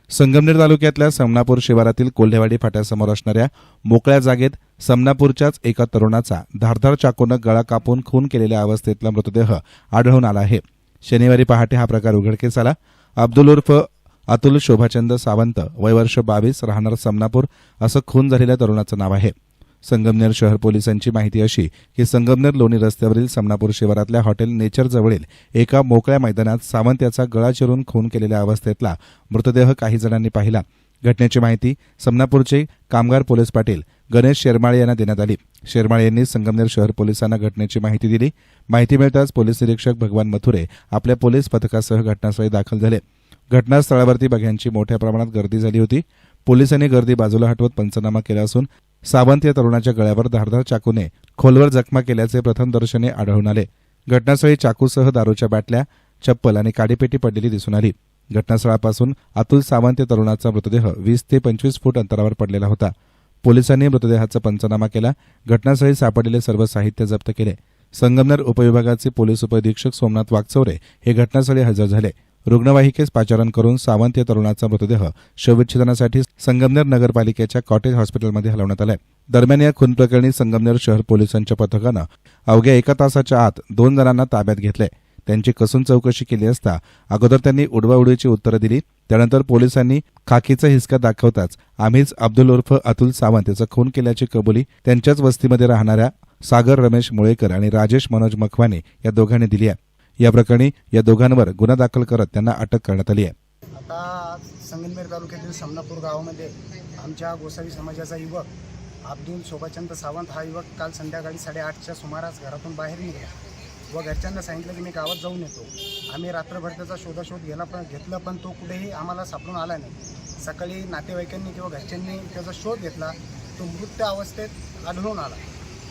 संगमनेर तालुक्यातल्या समनापूर शिवारातील कोल्हेवाडी फाट्यासमोर असणाऱ्या मोकळ्या जागेत समनापूरच्याच एका तरुणाचा धारदार चाकूनं गळा कापून खून केलेल्या अवस्थेतला मृतदेह आढळून आला आहे। शनिवारी पहाटे हा प्रकार उघडकीस आला। अब्दुल उर्फ अतुल शोभाचंद सावंत, वय वर्ष 22, राहणार समनापूर असं खून झालेल्या तरुणाचं नाव आहे। संगमनेर शहर पोलिसांची माहिती अशी की संगमनेर लोणी रस्त्यावरील समनापूर शिवारातल्या हॉटेल नेचर जवळील एका मोकळ्या मैदानात सावंत याचा गळा चिरून खून केलेल्या अवस्थेतला मृतदेह काही जणांनी पाहिला। घटनेची माहिती समनापूरचे कामगार पोलीस पाटील गणेश शेरमाळे यांना देण्यात आली। शेरमाळे यांनी संगमनेर शहर पोलिसांना घटनेची माहिती दिली। माहिती मिळताच पोलीस निरीक्षक भगवान मथुरे आपल्या पोलीस पथकासह घटनास्थळी दाखल झाले। घटनास्थळावरती बघ्यांची मोठ्या प्रमाणात गर्दी झाली होती। पोलिसांनी गर्दी बाजूला हटवत पंचनामा केला असून सावंत या तरुणाच्या गळ्यावर धारदार चाकूने खोलवर जखमा केल्याचे प्रथमदर्शनी आढळून आले। घटनास्थळी चाकूसह दारूच्या बाटल्या, चप्पल आणि काडीपेटी पडलेली दिसून आली। घटनास्थळापासून अतुल सावंत या तरुणाचा मृतदेह 20 ते 25 फूट अंतरावर पडलेला होता। पोलिसांनी मृतदेहाचा पंचनामा केला। घटनास्थळी सापडलेले सर्व साहित्य जप्त केले। संगमनेर उपविभागाचे पोलीस उपअधीक्षक सोमनाथ वागचौरे हे घटनास्थळी हजर झाले। रुग्णवाहिकेस पाचारण करून सावंत या तरुणाचा मृतदेह शवविच्छेदनासाठी संगमनेर नगरपालिकेच्या कॉटेज हॉस्पिटलमध्ये हलवण्यात आलाय। दरम्यान या खून प्रकरणी संगमनेर शहर पोलिसांच्या पथकानं अवघ्या 1 तासाच्या आत 2 जणांना ताब्यात घेतले। त्यांची कसून चौकशी केली असता अगोदर त्यांनी उडवाउडवीची उत्तरं दिली। त्यानंतर पोलिसांनी खाकीचा हिसका दाखवताच आम्हीच अब्दुल उर्फ अतुल सावंत याचा खून केल्याची कबुली त्यांच्याच वस्तीमध्ये राहणाऱ्या सागर रमेश मुळेकर आणि राजेश मनोज मखवानी या दोघांनी दिली आहे। या प्रकरणी या दोघांवर गुन्हा दाखल करत त्यांना अटक करण्यात आली आहे। आता संगमनेर तालुक्यातील समनापूर गावामध्ये आमच्या गोसावी समाजाचा युवक अब्दुल शोभाचंद सावंत हा युवक काल संध्याकाळी 8:30च्या सुमारास घरातून बाहेर निघाला व घरच्यांना सांगितलं की मी गावात जाऊन येतो। आम्ही रात्रभर त्याचा शोधाशोध घेतला पण तो कुठेही आम्हाला सापडून आला नाही। सकाळी नातेवाईकांनी किंवा घरच्यांनी त्याचा शोध घेतला, तो मृत अवस्थेत आढळून आला।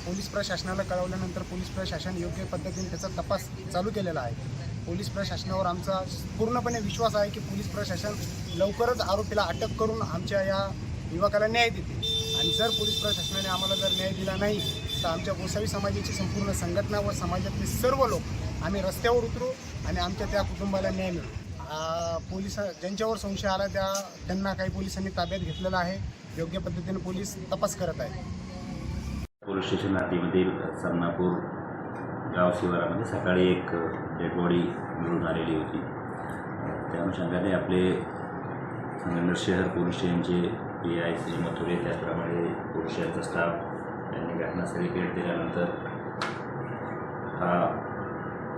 पोलीस प्रशासनाला कळवल्यानंतर पोलीस प्रशासन योग्य पद्धतीने त्याचा तपास चालू केलेला आहे। पोलीस प्रशासनावर आमचा पूर्णपणे विश्वास आहे की पोलीस प्रशासन लवकरच आरोपीला अटक करून आमच्या या युवकाला न्याय देते आणि जर पोलीस प्रशासनाने आम्हाला जर न्याय दिला नाही तर आमच्या गोसावी समाजाची संपूर्ण संघटना व समाजातले सर्व लोक आम्ही रस्त्यावर उतरू आणि आमच्या त्या कुटुंबाला न्याय मिळू। पोलीस ज्यांच्यावर संशय आला त्यांना काही पोलिसांनी ताब्यात घेतलेला आहे। योग्य पद्धतीने पोलीस तपास करत आहेत। पोलीस स्टेशन हद्दीमधील समनापूर गाव शिवारामध्ये सकाळी एक डेड बॉडी मिळून आलेली होती। त्या अनुषंगाने आपले संगमनेर शहर पोलीस स्टेशनचे PI श्री मथुरे, त्याचप्रमाणे पोलीस स्टेशनचा स्टाफ यांनी घटनास्थळी भेट दिल्यानंतर हा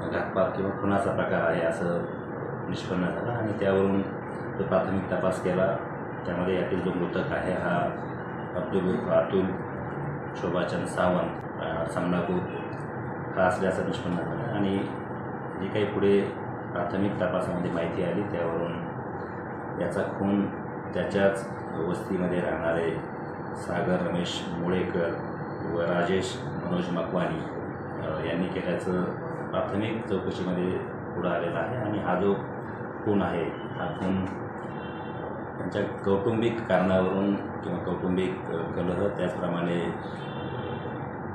घातपात किंवा खुनाचा प्रकार आहे असं निष्पन्न झालं आणि त्यावरून जो प्राथमिक तपास केला त्यामध्ये यातील जो मृतक आहे हा अतुल शोभाचंद सावंत समनापूर हा असल्याचं निष्पन्न झालं आणि जी काही पुढे प्राथमिक तपासामध्ये माहिती आली त्यावरून याचा खून त्याच्याच वस्तीमध्ये राहणारे सागर रमेश मुळेकर व राजेश मनोज मखवानी यांनी केल्याचं प्राथमिक चौकशीमध्ये पुढं आलेलं आहे आणि हा जो खून आहे हा खून त्यांच्या कौटुंबिक कारणावरून किंवा कौटुंबिक कलह त्याचप्रमाणे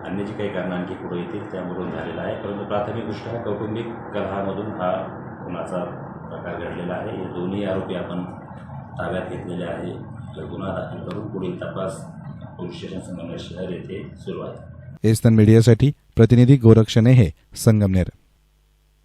अन्य जी काही कारणं आणखी पुढे येतील त्यावरून झालेला आहे। परंतु प्राथमिकदृष्ट्या कौटुंबिक कलहामधून हा खुनाचा प्रकार घडलेला आहे। हे दोन्ही आरोपी आपण ताब्यात घेतलेले आहे। गुन्हा दाखल करून पुढील तपास पोलीस स्टेशन संगमनेर शहर येथे सुरू आहे। एस्टन मीडियासाठी प्रतिनिधी गोरक्षणे हे संगमनेर।